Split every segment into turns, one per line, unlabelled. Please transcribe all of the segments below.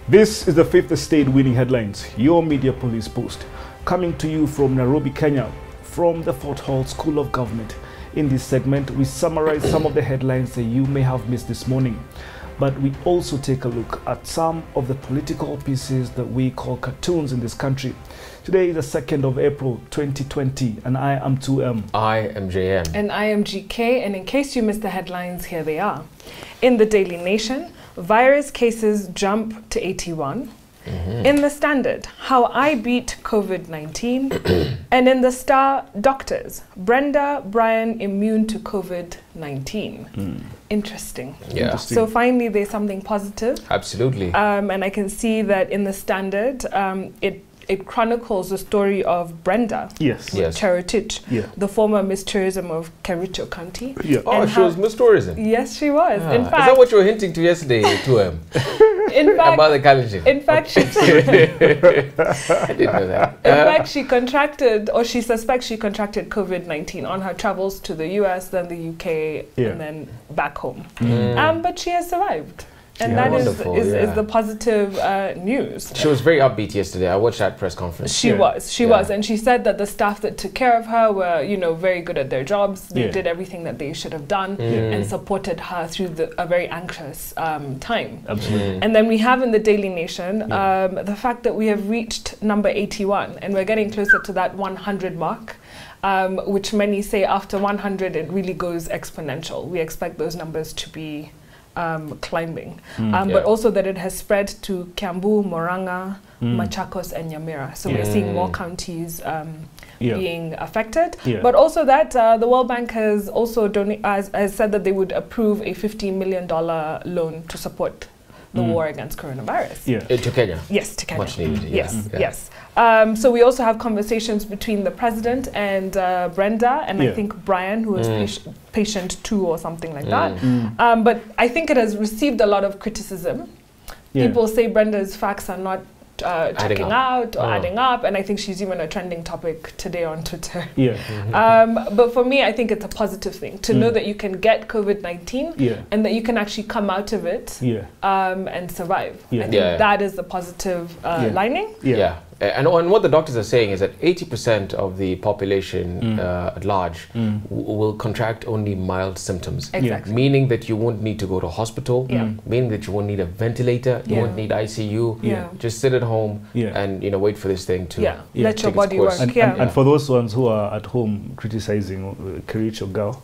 This is the Fifth Estate Winning Headlines, your media police post, coming to you from Nairobi, Kenya, from the Fort Hall School of Government. In this segment, we summarize some of the headlines that you may have missed this morning, but we also take a look at some of the political pieces that we call cartoons in this country. Today is the 2nd of April 2020, and I am 2M.
I am JM.
And I am GK, and in case you missed the headlines, here they are. In the Daily Nation, virus cases jump to 81. In the Standard, how I beat COVID-19. And in the Star, doctors, Brenda, Brian immune to COVID-19. Interesting.
Yeah.
So finally, there's something positive.
Absolutely.
And I can see that in the Standard, it chronicles the story of Brenda.
Yes.
Cherotich, the former Miss Tourism of Kericho County.
Yeah.
Oh, she was Miss Tourism.
Yes, she was.
Ah.
In fact,
is that what you were hinting to yesterday, 2M? About the collagen.
In fact, she
I didn't know that.
In fact, she contracted, or she suspects she contracted COVID-19 on her travels to the US, then the UK, and then back home. But she has survived. And that is the positive news.
She was very upbeat yesterday. I watched that press conference.
She was. And she said that the staff that took care of her were, very good at their jobs. They did everything that they should have done and supported her through a very anxious time.
Absolutely.
And then we have in the Daily Nation the fact that we have reached number 81 and we're getting closer to that 100 mark. Which many say after 100 it really goes exponential. We expect those numbers to be climbing, but also that it has spread to Kiambu, Murang'a, Machakos and Nyamira. So we're seeing more counties being affected, but also that the World Bank has also has said that they would approve a $15 million loan to support the war against coronavirus.
To Kenya?
Yes, to Kenya.
Much needed,
yes. So we also have conversations between the president and Brenda, and I think Brian, who is patient 2 or something like that. But I think it has received a lot of criticism. People say Brenda's facts are not checking out or adding up, and I think she's even a trending topic today on Twitter. But for me, I think it's a positive thing to know that you can get COVID-19 and that you can actually come out of it and survive. I think that is the positive lining.
And what the doctors are saying is that 80% of the population at large will contract only mild symptoms.
Exactly.
Meaning that you won't need to go to hospital, meaning that you won't need a ventilator, you won't need ICU. Just sit at home and wait for this thing to
let your body work.
And for those ones who are at home criticizing Kericho girl,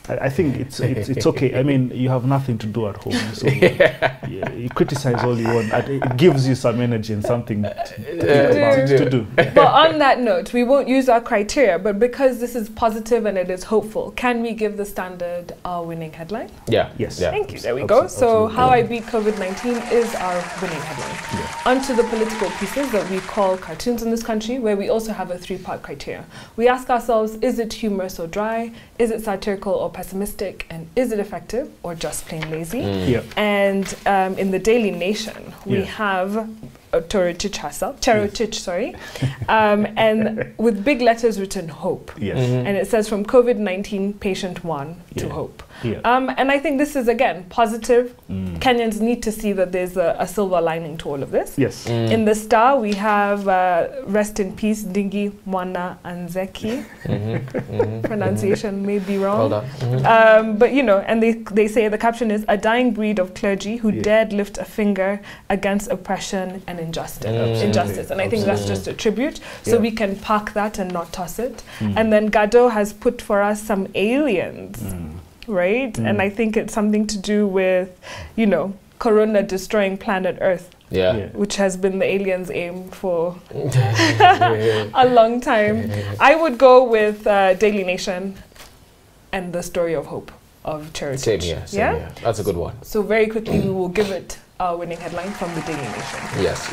I think it's okay. I mean, you have nothing to do at home, so you criticize all you want. It gives you some energy and something to do.
But on that note, we won't use our criteria, but because this is positive and it is hopeful, can we give the Standard our winning headline?
Yes.
Thank you. There we go. So how I beat COVID-19 is our winning headline. Onto the political pieces that we call cartoons in this country, where we also have a 3-part criteria. We ask ourselves, is it humorous or dry? Is it satirical or pessimistic? And is it effective or just plain lazy? And in the Daily Nation, we have Cherotich, sorry, and with big letters written hope. And it says from COVID-19 patient 1 to hope. And I think this is, again, positive. Kenyans need to see that there's a silver lining to all of this. In the Star, we have rest in peace, Dingi Mwana Anzeki. Pronunciation may be wrong.
Well done.
But, and they say the caption is, a dying breed of clergy who dared lift a finger against oppression and injustice. And I think that's just a tribute. So we can park that and not toss it. And then Gado has put for us some aliens. Right? And I think it's something to do with, Corona destroying planet Earth. Which has been the aliens' aim for a long time. I would go with Daily Nation and the story of hope of Cherotich.
Same here. That's a good one.
So very quickly, we will give it our winning headline from the Daily Nation.
Yes.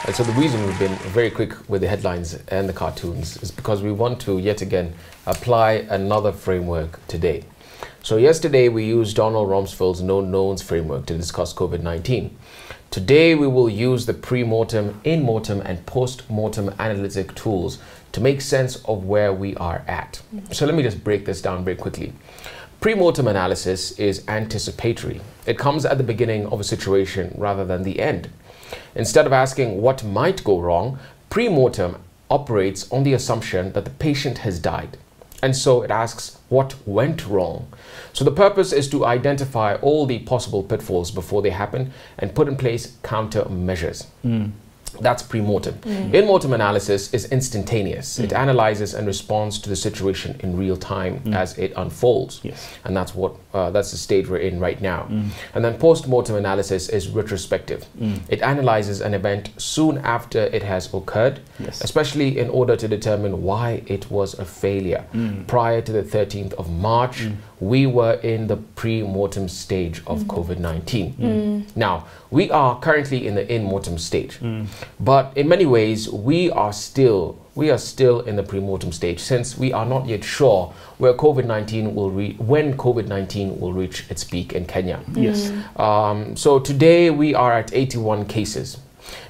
And so the reason we've been very quick with the headlines and the cartoons is because we want to, yet again, apply another framework today. So yesterday we used Donald Rumsfeld's known knowns framework to discuss COVID-19. Today we will use the pre-mortem, in-mortem and post-mortem analytic tools to make sense of where we are at. So let me just break this down very quickly. PreMortem Analysis is anticipatory. It comes at the beginning of a situation rather than the end. Instead of asking what might go wrong, pre-mortem operates on the assumption that the patient has died. And so it asks what went wrong. So the purpose is to identify all the possible pitfalls before they happen and put in place countermeasures. That's pre-mortem. In-mortem analysis is instantaneous. It analyzes and responds to the situation in real time as it unfolds.
Yes.
And that's what that's the stage we're in right now. And then post-mortem analysis is retrospective. It analyzes an event soon after it has occurred,
Yes.
especially in order to determine why it was a failure. Prior to the 13th of March, we were in the pre-mortem stage of COVID-19. Now, we are currently in the in-mortem stage, but in many ways, we are still in the pre-mortem stage, since we are not yet sure where when COVID-19 will reach its peak in Kenya.
Yes.
So today we are at 81 cases.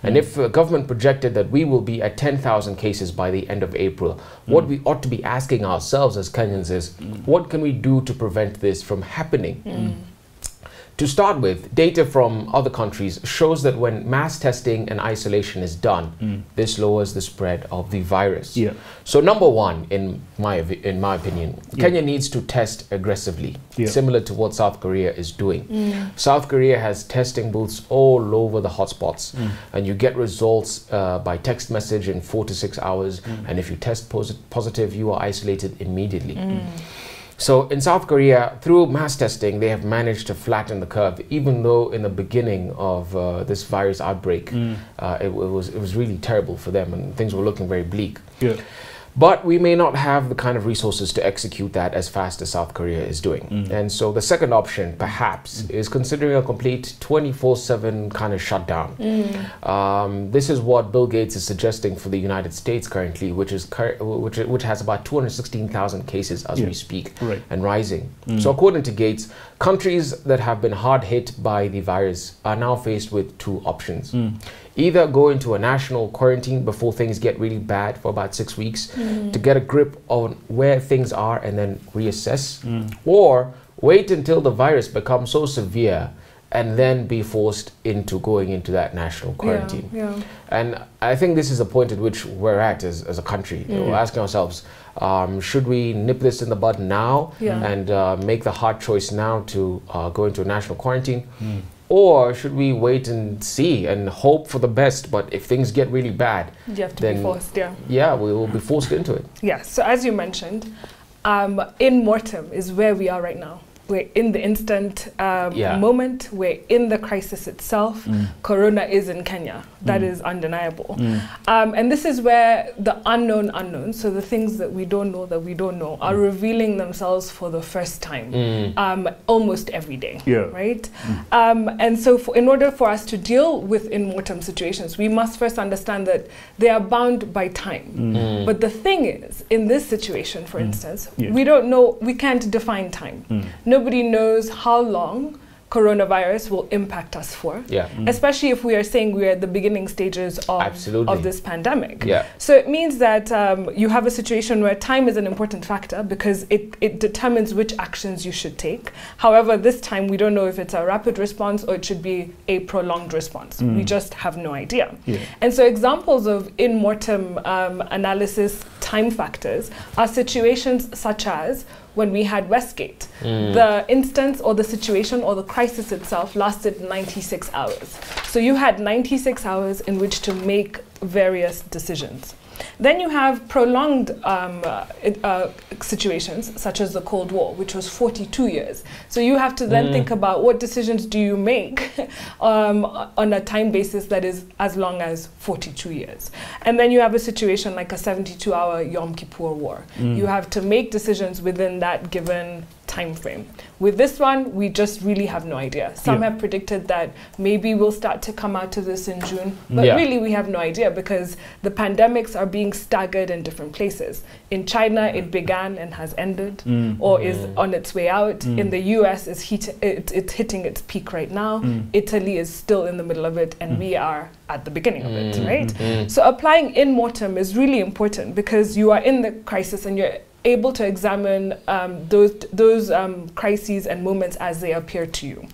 And if government projected that we will be at 10,000 cases by the end of April, what we ought to be asking ourselves as Kenyans is, what can we do to prevent this from happening? To start with, data from other countries shows that when mass testing and isolation is done, this lowers the spread of the virus.
Yeah.
So number one, in my opinion, Kenya needs to test aggressively, similar to what South Korea is doing. South Korea has testing booths all over the hotspots, and you get results by text message in 4 to 6 hours, and if you test positive, you are isolated immediately. So in South Korea, through mass testing, they have managed to flatten the curve, even though in the beginning of this virus outbreak, it was really terrible for them and things were looking very bleak.
Yeah.
But we may not have the kind of resources to execute that as fast as South Korea is doing. And so the second option, perhaps, is considering a complete 24/7 kind of shutdown. This is what Bill Gates is suggesting for the United States currently, which has about 216,000 cases as we speak, and rising. So according to Gates, countries that have been hard hit by the virus are now faced with two options. Either go into a national quarantine before things get really bad for about 6 weeks to get a grip on where things are and then reassess, or wait until the virus becomes so severe and then be forced into going into that national quarantine. And I think this is the point at which we're at as a country. We're asking ourselves, should we nip this in the bud now and make the hard choice now to go into a national quarantine? Or should we wait and see and hope for the best? But if things get really bad,
you have to be forced,
we will be forced into it.
Yeah, so as you mentioned, in mortem is where we are right now. We're in the instant moment. We're in the crisis itself. Corona is in Kenya. That is undeniable. And this is where the unknown unknowns, so the things that we don't know, are revealing themselves for the first time almost every day, right? And so in order for us to deal with in-mortem situations, we must first understand that they are bound by time. But the thing is, in this situation, for instance, we don't know, we can't define time. Nobody knows how long coronavirus will impact us for, especially if we are saying we are at the beginning stages of this pandemic. So it means that you have a situation where time is an important factor because it determines which actions you should take. However, this time we don't know if it's a rapid response or it should be a prolonged response. We just have no idea. And so examples of in-mortem analysis time factors are situations such as when we had Westgate. The instance or the situation or the crisis itself lasted 96 hours. So you had 96 hours in which to make various decisions. Then you have prolonged situations, such as the Cold War, which was 42 years. So you have to then think about what decisions do you make on a time basis that is as long as 42 years. And then you have a situation like a 72-hour Yom Kippur War. You have to make decisions within that given time frame. With this one, we just really have no idea. Some have predicted that maybe we'll start to come out of this in June, but really we have no idea because the pandemics are being staggered in different places. In China, it began and has ended or is on its way out. In the US, it's hitting its peak right now. Italy is still in the middle of it, and we are at the beginning of it, right? So applying in mortem is really important because you are in the crisis and you're able to examine those crises and moments as they appear to you.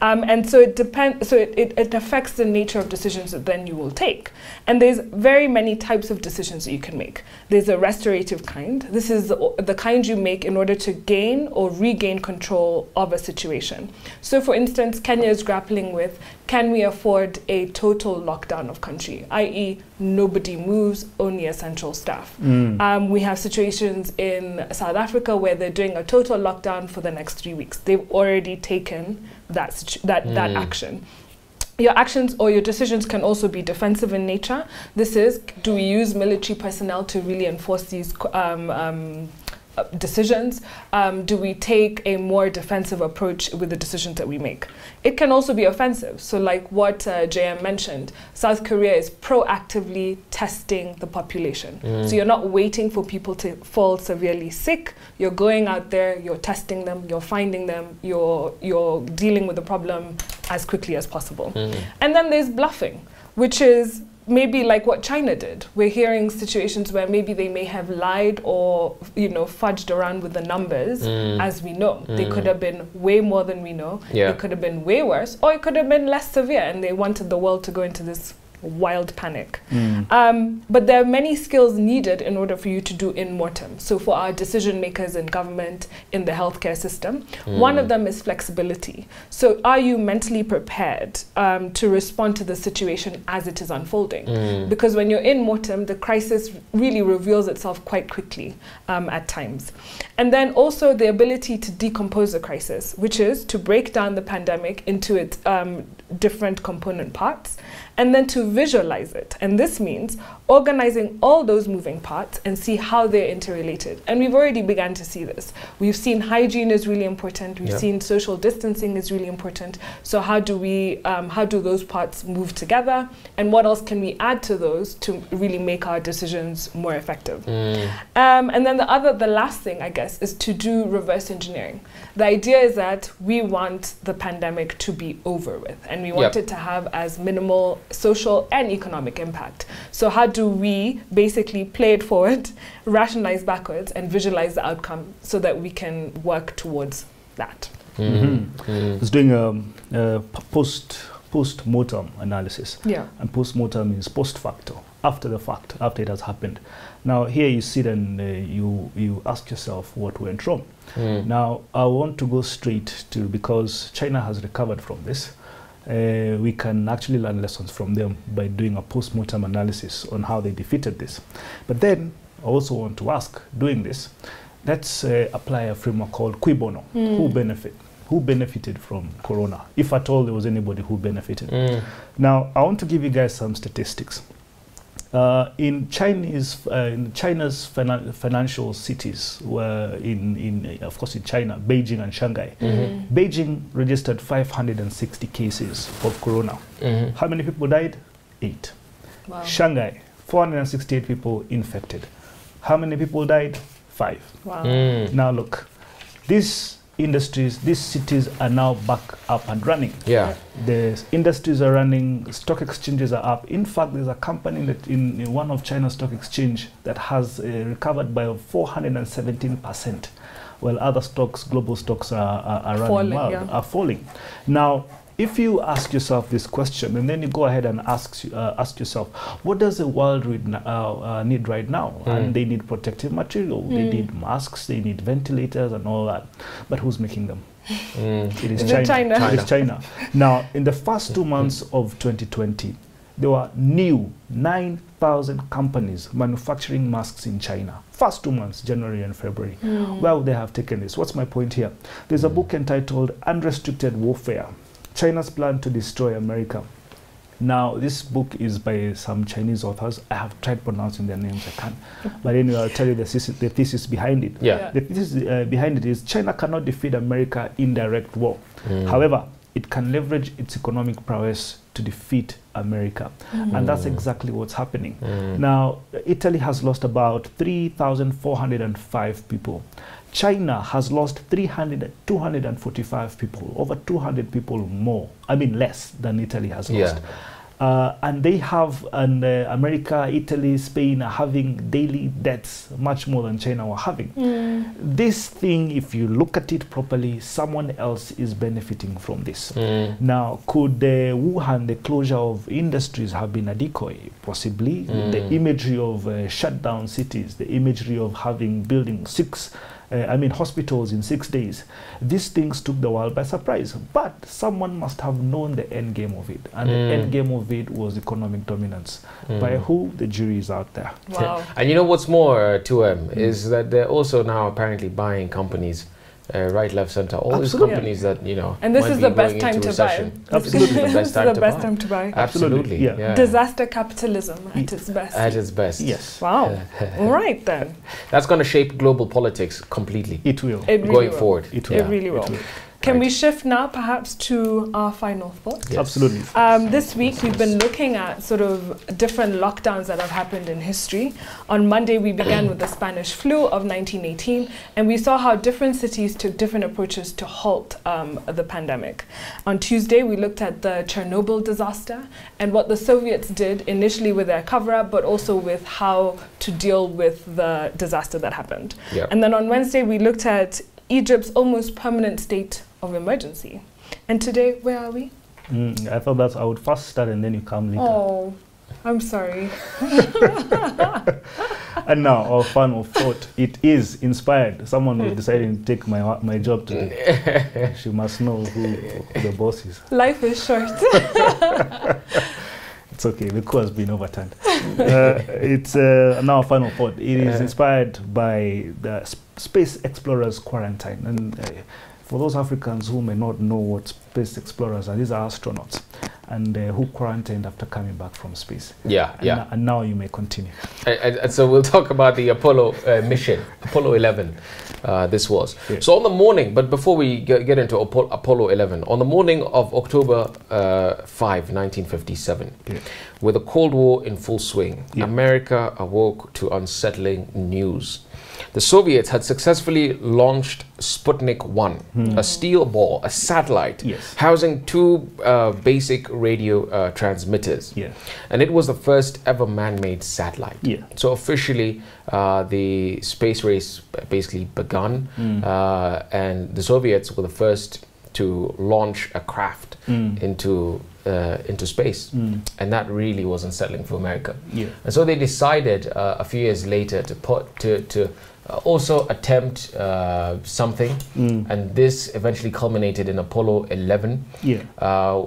And so it depends. So it affects the nature of decisions that then you will take. And there's very many types of decisions that you can make. There's a restorative kind. This is the kind you make in order to gain or regain control of a situation. So for instance, Kenya is grappling with, can we afford a total lockdown of country, i.e. nobody moves, only essential staff. We have situations in South Africa where they're doing a total lockdown for the next 3 weeks. They've already taken that action. Your actions or your decisions can also be defensive in nature. This is, do we use military personnel to really enforce these decisions? Do we take a more defensive approach with the decisions that we make? It can also be offensive. So like what JM mentioned, South Korea is proactively testing the population. So you're not waiting for people to fall severely sick. You're going out there, you're testing them, you're finding them, you're dealing with the problem as quickly as possible. And then there's bluffing, which is maybe like what China did. We're hearing situations where maybe they may have lied or, fudged around with the numbers, as we know. They could have been way more than we know. It could have been way worse, or it could have been less severe, and they wanted the world to go into this wild panic. But there are many skills needed in order for you to do in mortem. So for our decision makers in government, in the healthcare system, one of them is flexibility. So are you mentally prepared to respond to the situation as it is unfolding? Because when you're in mortem, the crisis really reveals itself quite quickly at times. And then also the ability to decompose the crisis, which is to break down the pandemic into its different component parts, and then to visualize it. And this means organizing all those moving parts and see how they're interrelated. And we've already begun to see this. We've seen hygiene is really important. We've seen social distancing is really important. So how do those parts move together? And what else can we add to those to really make our decisions more effective? And then the last thing, I guess, is to do reverse engineering. The idea is that we want the pandemic to be over with, and we want it to have as minimal social and economic impact. So how do we basically play it forward, rationalize backwards, and visualize the outcome so that we can work towards that?
It's doing a post-mortem analysis. And post-mortem is post-facto, after the fact, after it has happened. Now here you sit and you ask yourself what went wrong. Now I want to go straight to, because China has recovered from this, we can actually learn lessons from them by doing a post-mortem analysis on how they defeated this. But then I also want to ask, doing this, let's apply a framework called Cui Bono. Who benefited from Corona, if at all there was anybody who benefited? Now I want to give you guys some statistics. In China's financial cities, were of course in China, Beijing and Shanghai. Beijing registered 560 cases of Corona. How many people died? 8.
Wow.
Shanghai, 468 people infected. How many people died? 5.
Wow.
Now look, these cities are now back up and running. The industries are running, stock exchanges are up. In fact, there's a company that in one of China's stock exchange that has recovered by 417%, while other stocks, global stocks are running
falling,
wild, are falling. Now, if you ask yourself this question, and then you go ahead and ask yourself, what does the world need right now? And they need protective material, they need masks, they need ventilators and all that. But who's making them? It is China. It is China. Now, in the first 2 months of 2020, there were new 9,000 companies manufacturing masks in China. First 2 months, January and February. Where would they have taken this? What's my point here? There's a book entitled Unrestricted Warfare: China's Plan to Destroy America. Now, this book is by some Chinese authors. I have tried pronouncing their names, I can't. But anyway, I'll tell you the thesis behind it. The thesis behind it is China cannot defeat America in direct war. However, it can leverage its economic prowess to defeat America. And that's exactly what's happening. Now, Italy has lost about 3,405 people. China has lost 245 people, over 200 people more, less than Italy has lost. And they have, and America, Italy, Spain are having daily deaths, much more than China were having. This thing, if you look at it properly, someone else is benefiting from this. Now, could Wuhan, the closure of industries, have been a decoy? Possibly. The imagery of shut down cities, the imagery of having building hospitals in 6 days. These things took the world by surprise. But someone must have known the end game of it. And the end game of it was economic dominance. By who? The jury is out there.
Wow.
And you know what's more, is that they're also now apparently buying companies. Right, left, center, all these companies that, you know,
and this is the best time to buy.
Absolutely.
This is the best time to buy.
Absolutely.
Yeah.
Disaster capitalism at its best.
At its best.
Yes.
Wow. All right then.
That's going to shape global politics completely.
It will.
It really
going
will.
forward.
It will.
It really will. Can we shift now perhaps to our final thoughts?
Yes.
Absolutely.
This week we've been looking at sort of different lockdowns that have happened in history. On Monday we began with the Spanish flu of 1918, and we saw how different cities took different approaches to halt the pandemic. On Tuesday we looked at the Chernobyl disaster and what the Soviets did initially with their cover-up, but also with how to deal with the disaster that happened.
Yeah.
And then on Wednesday we looked at Egypt's almost permanent state of emergency. And today, where are we?
I thought that I would first start and then you come later.
Oh, I'm sorry.
And now our final thought. It is inspired. Someone was deciding to take my job today. She must know who the boss is.
Life is short.
It's okay, the coup has been overturned. It's now our final thought. It is inspired by the space explorers quarantine. And for those Africans who may not know what space explorers are, these are astronauts and who quarantined after coming back from space. And now you may continue.
And so we'll talk about the Apollo mission, Apollo 11. This was. So on the morning, but before we get into Apollo 11, on the morning of October 5, 1957, with the Cold War in full swing, America awoke to unsettling news. The Soviets had successfully launched Sputnik 1, a steel ball, a satellite, housing two basic radio transmitters. And it was the first ever man-made satellite. So officially, the space race basically begun, and the Soviets were the first to launch a craft into space, and that really was unsettling for America. And so they decided a few years later to also attempt something, and this eventually culminated in Apollo 11,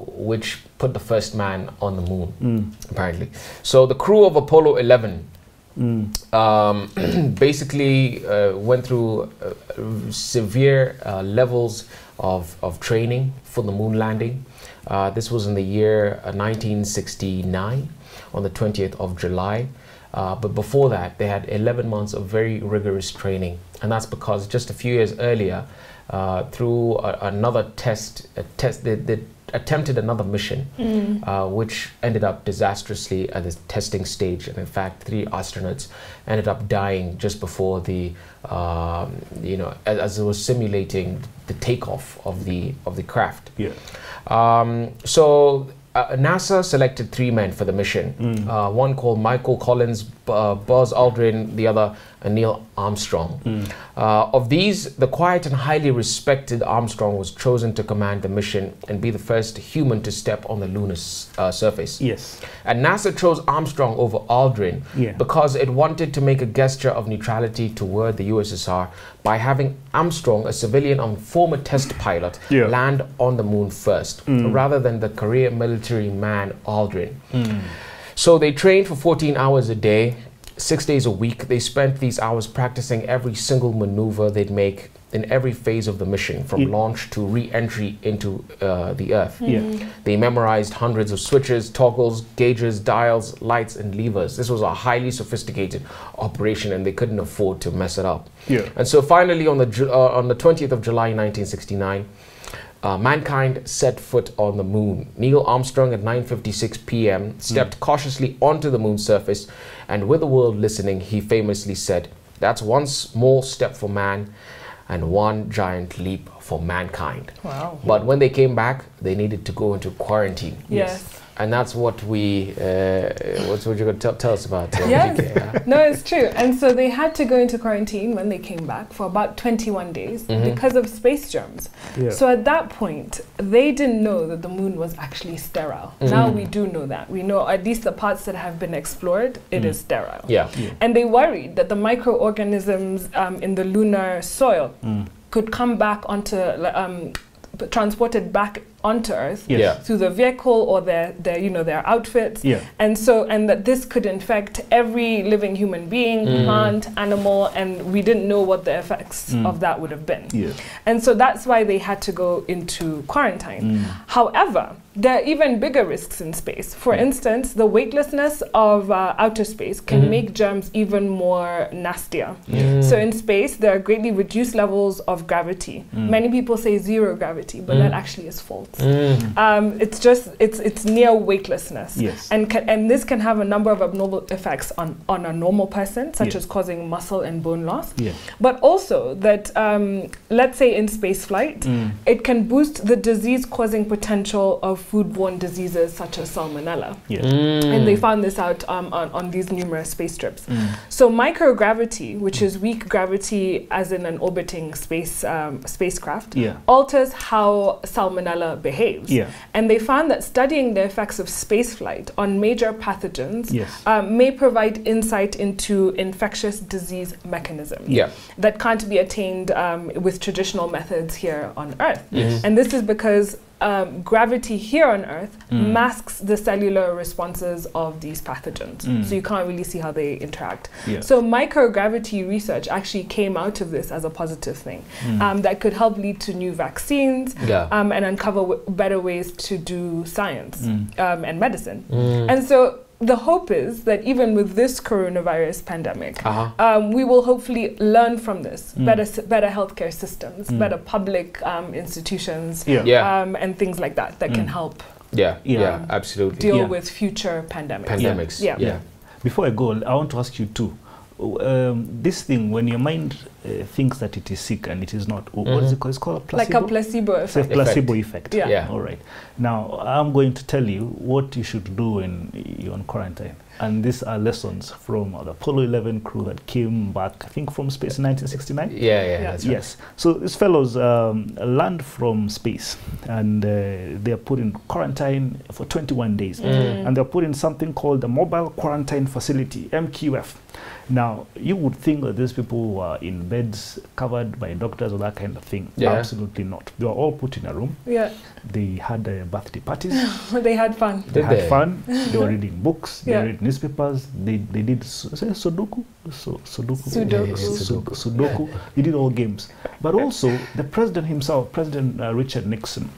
which put the first man on the moon, apparently. So the crew of Apollo 11 basically went through severe levels of training for the moon landing. This was in the year 1969, on the 20th of July. But before that, they had 11 months of very rigorous training. And that's because just a few years earlier, through another they attempted another mission, which ended up disastrously at the testing stage. And in fact, 3 astronauts ended up dying just before the, as it was simulating the takeoff of the craft. So NASA selected 3 men for the mission. One called Michael Collins, Buzz Aldrin, the other Neil Armstrong. Of these, the quiet and highly respected Armstrong was chosen to command the mission and be the first human to step on the lunar surface. And NASA chose Armstrong over Aldrin because it wanted to make a gesture of neutrality toward the USSR by having Armstrong, a civilian and former test pilot, land on the moon first, rather than the career military man Aldrin. So they trained for 14 hours a day, 6 days a week. They spent these hours practicing every single maneuver they'd make in every phase of the mission, from launch to re-entry into the Earth. They memorized hundreds of switches, toggles, gauges, dials, lights, and levers. This was a highly sophisticated operation, and they couldn't afford to mess it up. And so finally, on the 20th of July 1969, mankind set foot on the moon. Neil Armstrong at 9:56 p.m. stepped cautiously onto the moon's surface, and with the world listening, he famously said, "That's one small step for man and one giant leap for mankind."
Wow.
But when they came back, they needed to go into quarantine. And that's what we, what you're going to tell us about.
Yes, no, it's true. And so they had to go into quarantine when they came back for about 21 days because of space germs. Yeah. So at that point, they didn't know that the moon was actually sterile. Now we do know that. We know at least the parts that have been explored, it is sterile.
Yeah.
And they worried that the microorganisms in the lunar soil could come back onto, transported back onto Earth through the vehicle or their outfits, and that this could infect every living human being, plant, animal, and we didn't know what the effects of that would have been. And so that's why they had to go into quarantine. However, there are even bigger risks in space. For instance, the weightlessness of outer space can make germs even more nastier. So in space, there are greatly reduced levels of gravity. Many people say zero gravity, but that actually is false. It's just it's near weightlessness, and this can have a number of abnormal effects on a normal person, such as causing muscle and bone loss. But also that let's say in space flight, it can boost the disease-causing potential of foodborne diseases such as salmonella. And they found this out on these numerous space trips. So microgravity, which is weak gravity as in an orbiting spacecraft, alters how salmonella behaves. And they found that studying the effects of spaceflight on major pathogens may provide insight into infectious disease mechanisms that can't be attained with traditional methods here on Earth. And this is because gravity here on Earth masks the cellular responses of these pathogens. So you can't really see how they interact. So microgravity research actually came out of this as a positive thing that could help lead to new vaccines and uncover better ways to do science and medicine. And so the hope is that even with this coronavirus pandemic, we will hopefully learn from this, better healthcare systems, better public institutions, and things like that can help
absolutely
deal with future pandemics.
Before I go, I want to ask you too. This thing, when your mind thinks that it is sick and it is not, what is it called? It's called a placebo?
Like a placebo effect.
It's a placebo effect. All right. Now, I'm going to tell you what you should do when you're on quarantine. And these are lessons from the Apollo 11 crew that came back, I think, from space in 1969.
That's right.
Yes. So these fellows land from space and they are put in quarantine for 21 days. And they're put in something called the Mobile Quarantine Facility, MQF. Now, you would think that these people were in beds covered by doctors or that kind of thing. Absolutely not. They were all put in a room. They had birthday parties.
They had fun.
They had fun. They were reading books. They read newspapers. They did Sudoku. Sudoku. They did all games. But also, the president himself, President Richard Nixon,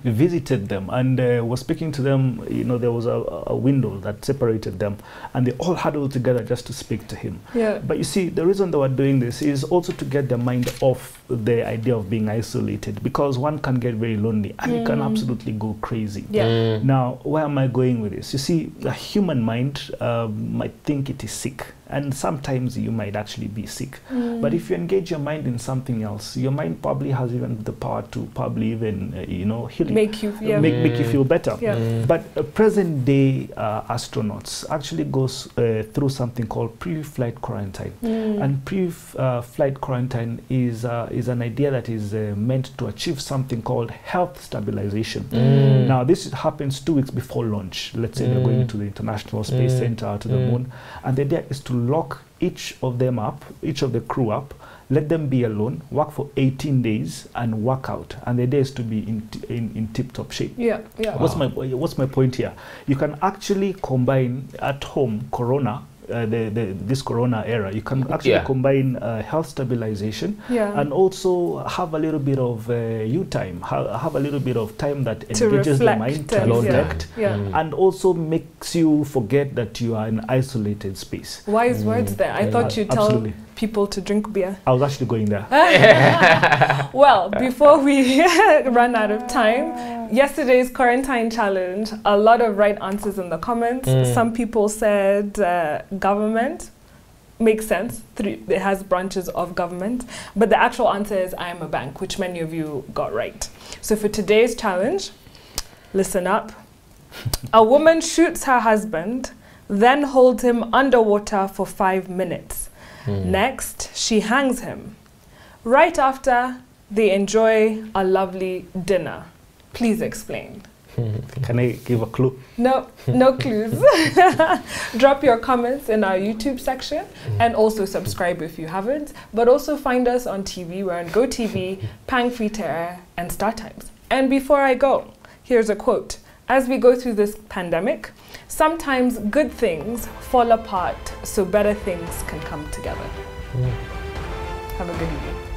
visited them and was speaking to them. You know, there was a window that separated them, and they all huddled together just to speak to him. But you see, the reason they were doing this is also to get their mind off the idea of being isolated, because one can get very lonely and you can absolutely go crazy. Now, where am I going with this? You see, the human mind might think it is sick, and sometimes you might actually be sick. But if you engage your mind in something else, your mind probably has even the power to probably even, heal you. Make you feel better. But present day astronauts actually goes through something called pre-flight quarantine. And pre-flight quarantine is an idea that is meant to achieve something called health stabilization. Now, this happens 2 weeks before launch. Let's say they're going to the International Space Center, to the moon. And the idea is to lock each of the crew up, let them be alone, work for 18 days, and work out. And the idea is to be in tip-top shape. What's my point here? You can actually combine at home corona, this corona era, you can actually combine health stabilization and also have a little bit of time, have a little bit of time that engages the mind to reflect, and also makes you forget that you are in isolated space. Wise
words there. I thought you'd tell people to drink beer.
I was actually going there.
Well, before we run out of time, yesterday's quarantine challenge, a lot of right answers in the comments. Some people said government. Makes sense. It has branches of government. But the actual answer is I am a bank, which many of you got right. So for today's challenge, listen up, A woman shoots her husband, then holds him underwater for 5 minutes. Next, she hangs him. Right after, they enjoy a lovely dinner. Please explain.
Can I give a clue?
No, no clues. Drop your comments in our YouTube section and also subscribe if you haven't. But also find us on TV. We're on GoTV, Pang Free to Air, and Star Times. And before I go, here's a quote. As we go through this pandemic, sometimes good things fall apart so better things can come together. Have a good evening.